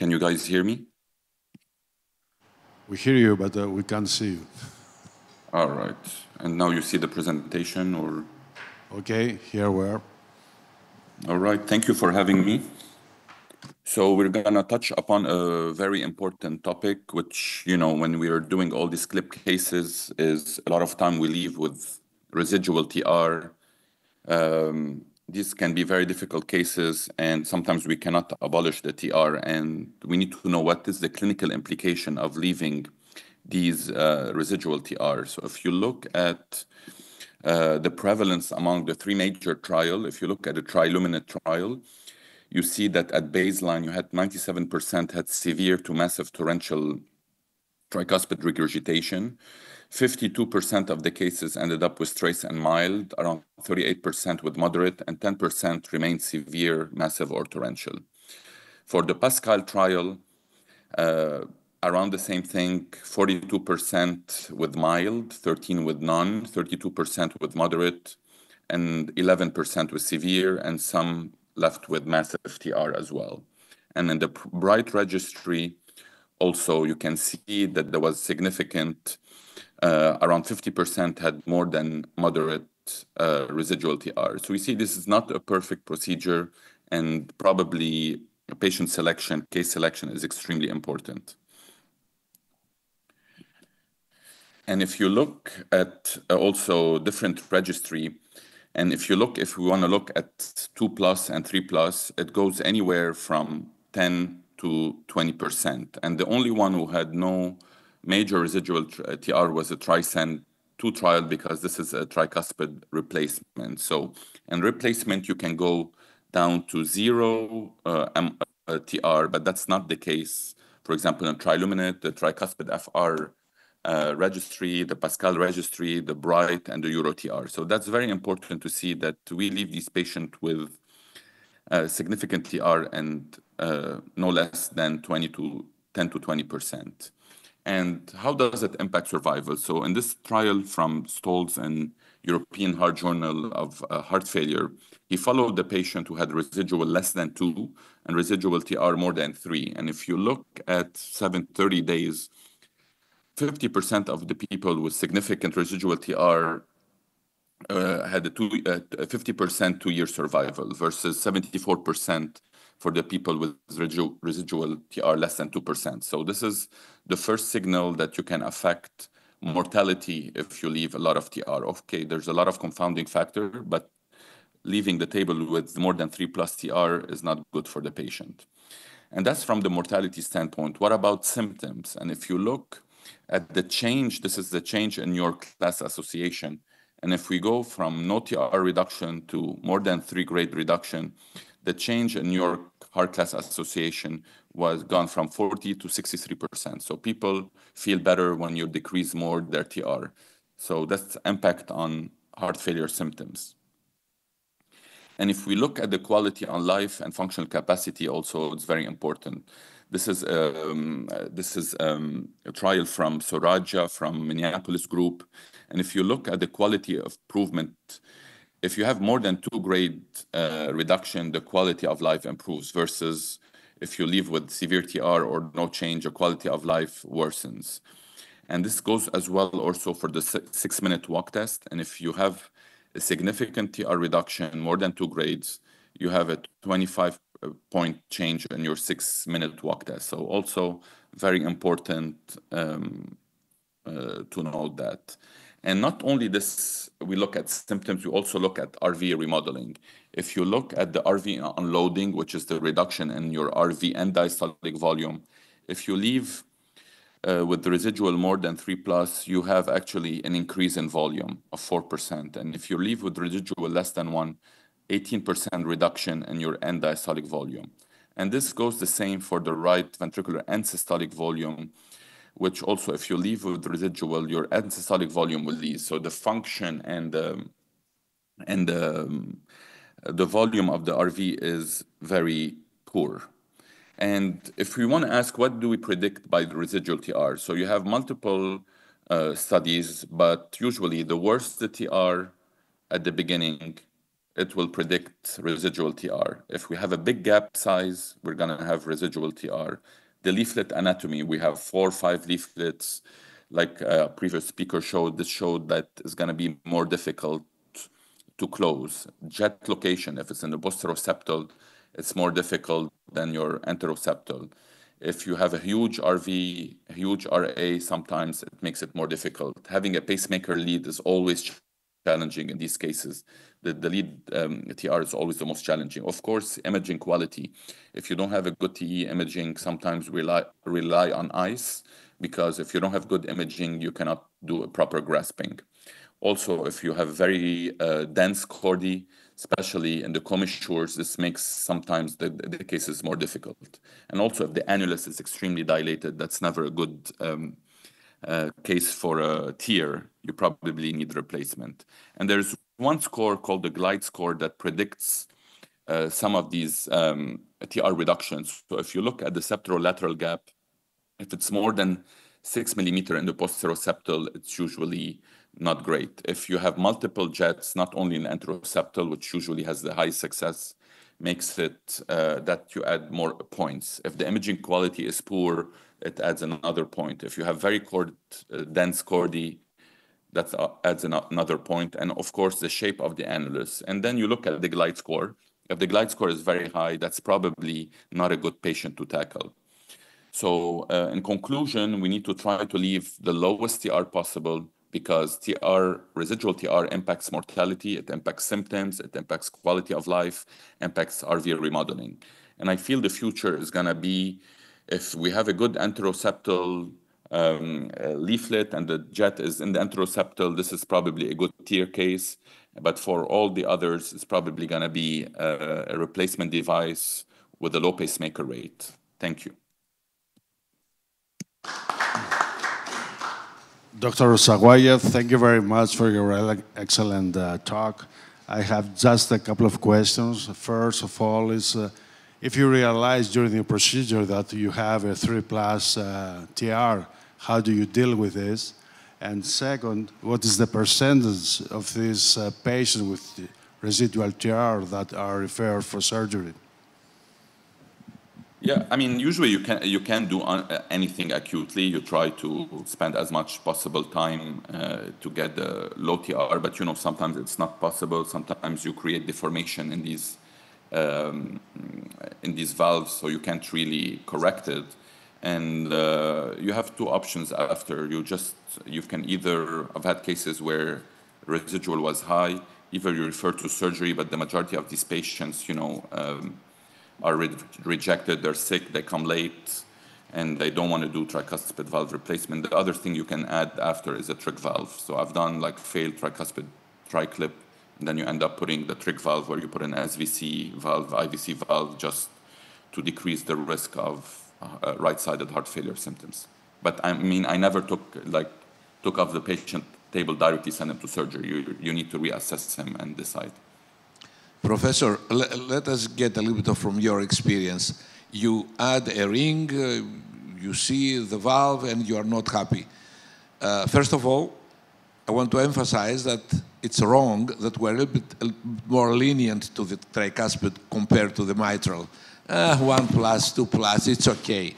Can you guys hear me? We hear you, but we can't see you. All right. And now you see the presentation, or? Okay, here we are. All right. Thank you for having me. So we're going to touch upon a very important topic, which, you know, when we are doing all these clip cases, is a lot of time we leave with residual TR. These can be very difficult cases, and sometimes we cannot abolish the TR, and we need to know what is the clinical implication of leaving these residual TR. So if you look at the prevalence among the three major trials, if you look at the Triluminate trial, you see that at baseline, you had 97% had severe to massive torrential tricuspid regurgitation. 52% of the cases ended up with trace and mild, around 38% with moderate, and 10% remained severe, massive, or torrential. For the Pascal trial, around the same thing, 42% with mild, 13% with none, 32% with moderate, and 11% with severe, and some left with massive TR as well. And in the BRIGHT registry, also you can see that there was significant, around 50% had more than moderate residual TR. So we see this is not a perfect procedure, and probably patient selection, case selection is extremely important. And if you look at also different registry, and if we want to look at 2+ and 3+, it goes anywhere from 10 to 20%. And the only one who had no major residual TR was a TRISCEND 2 trial, because this is a tricuspid replacement. So in replacement, you can go down to 0 TR, but that's not the case. For example, in Triluminate, the tricuspid FR registry, the Pascal registry, the BRIGHT, and the EuroTR. So that's very important to see that we leave these patients with significant TR and no less than 10 to 20%. And how does it impact survival? So in this trial from Stolz and European Heart Journal of Heart Failure, he followed the patient who had residual less than 2 and residual TR more than 3. And if you look at 30 days, 50% of the people with significant residual TR had a 50% 2-year survival versus 74% for the people with residual TR less than 2%. So this is the first signal that you can affect mortality if you leave a lot of TR. Okay, there's a lot of confounding factor, but leaving the table with more than 3+ TR is not good for the patient. And that's from the mortality standpoint. What about symptoms? And if you look at the change, this is the change in your class association. And if we go from no TR reduction to more than 3-grade reduction, the change in your heart class association was gone from 40 to 63%. So people feel better when you decrease more their TR. So that's impact on heart failure symptoms. And if we look at the quality on life and functional capacity, also it's very important. This is a trial from Sawaya, from Minneapolis group. And if you look at the quality of improvement, if you have more than 2-grade reduction, the quality of life improves, versus if you live with severe TR or no change, the quality of life worsens. And this goes as well also for the 6-minute walk test. And if you have a significant TR reduction, more than 2 grades, you have a 25-point change in your 6-minute walk test. So also very important to note that. And not only this, we look at symptoms, we also look at RV remodeling. If you look at the RV unloading, which is the reduction in your RV end diastolic volume, if you leave with the residual more than 3+, you have actually an increase in volume of 4%. And if you leave with residual less than 1, 18% reduction in your end diastolic volume. And this goes the same for the right ventricular end systolic volume, which also, if you leave with residual, your end systolic volume will leave. So the function and the volume of the RV is very poor. And if we want to ask, what do we predict by the residual TR? So you have multiple studies, but usually the worse the TR at the beginning, it will predict residual TR. If we have a big gap size, we're going to have residual TR. The leaflet anatomy, we have 4 or 5 leaflets. Like a previous speaker showed, this showed that it's going to be more difficult to close. Jet location, if it's in the posteroseptal, it's more difficult than your enteroseptal. If you have a huge RV, a huge RA, sometimes it makes it more difficult. Having a pacemaker lead is always challenging in these cases. The lead TR is always the most challenging. Of course, imaging quality. If you don't have a good TE imaging, sometimes rely on ice, because if you don't have good imaging, you cannot do a proper grasping. Also, if you have very dense chordae, especially in the commissures, this makes sometimes the cases more difficult. And also, if the annulus is extremely dilated, that's never a good case for a tear. You probably need replacement. And there's one score called the glide score that predicts some of these TR reductions. So if you look at the septoro-lateral gap, if it's more than 6 millimeter in the posteroseptal, it's usually not great. If you have multiple jets, not only in the enteroseptal, which usually has the high success, makes it that you add more points. If the imaging quality is poor, it adds another point. If you have very dense chordae, that adds another point. And of course, the shape of the annulus. And then you look at the glide score. If the glide score is very high, that's probably not a good patient to tackle. So in conclusion, we need to try to leave the lowest TR possible, because residual TR impacts mortality, it impacts symptoms, it impacts quality of life, impacts RV remodeling. And I feel the future is going to be, if we have a good enteroseptal leaflet and the jet is in the enteroseptal, this is probably a good TR case. But for all the others, it's probably going to be a replacement device with a low pacemaker rate. Thank you. Dr. Sawaya, thank you very much for your excellent talk. I have just a couple of questions. First of all is, if you realize during the procedure that you have a 3+ TR, how do you deal with this? And second, what is the percentage of these patients with residual TR that are referred for surgery? Yeah, I mean, usually you can't do anything acutely. You try to spend as much possible time to get the low TR, but sometimes it's not possible. Sometimes you create deformation in these valves, so you can't really correct it. And you have 2 options after. You can either, I've had cases where residual was high, either you refer to surgery, but the majority of these patients, are rejected, they're sick, they come late, and they don't want to do tricuspid valve replacement. The other thing you can add after is a tric valve. So I've done like failed tricuspid triclip, and then you end up putting the tric valve where you put an SVC valve, IVC valve, just to decrease the risk of right-sided heart failure symptoms. But I mean, I never took off the patient table, directly sent him to surgery. You need to reassess him and decide. Professor, let us get a little bit from your experience. You add a ring, you see the valve, and you are not happy. First of all, I want to emphasize that it's wrong that we're a little bit more lenient to the tricuspid compared to the mitral. 1+, 2+, it's okay.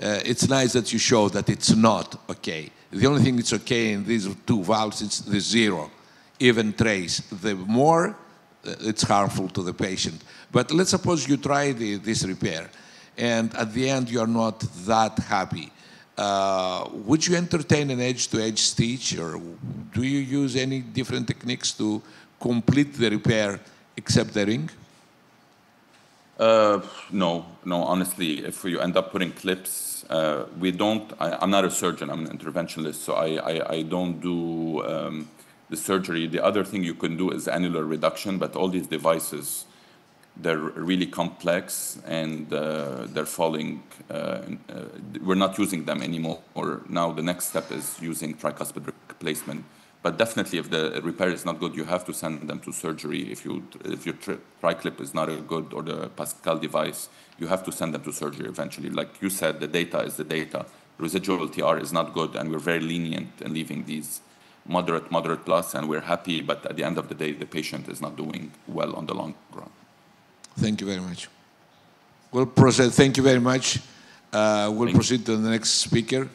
It's nice that you show that it's not okay. The only thing that's okay in these 2 valves is the 0, even trace. The more, it's harmful to the patient. But let's suppose you try this repair, and at the end you are not that happy. Would you entertain an edge-to-edge stitch, or do you use any different techniques to complete the repair except the ring? No, honestly, if you end up putting clips, I'm not a surgeon, I'm an interventionalist, so I don't do the surgery. The other thing you can do is annular reduction, but all these devices, they're really complex, and they're falling, we're not using them anymore. Now the next step is using tricuspid replacement. But definitely if the repair is not good, you have to send them to surgery. If your triclip is not good, or the Pascal device, you have to send them to surgery eventually. Like you said, the data is the data. Residual TR is not good, and we're very lenient in leaving these moderate plus, and we're happy, but at the end of the day, the patient is not doing well on the long run. Thank you very much. We'll proceed. Thank you very much. We'll proceed to the next speaker.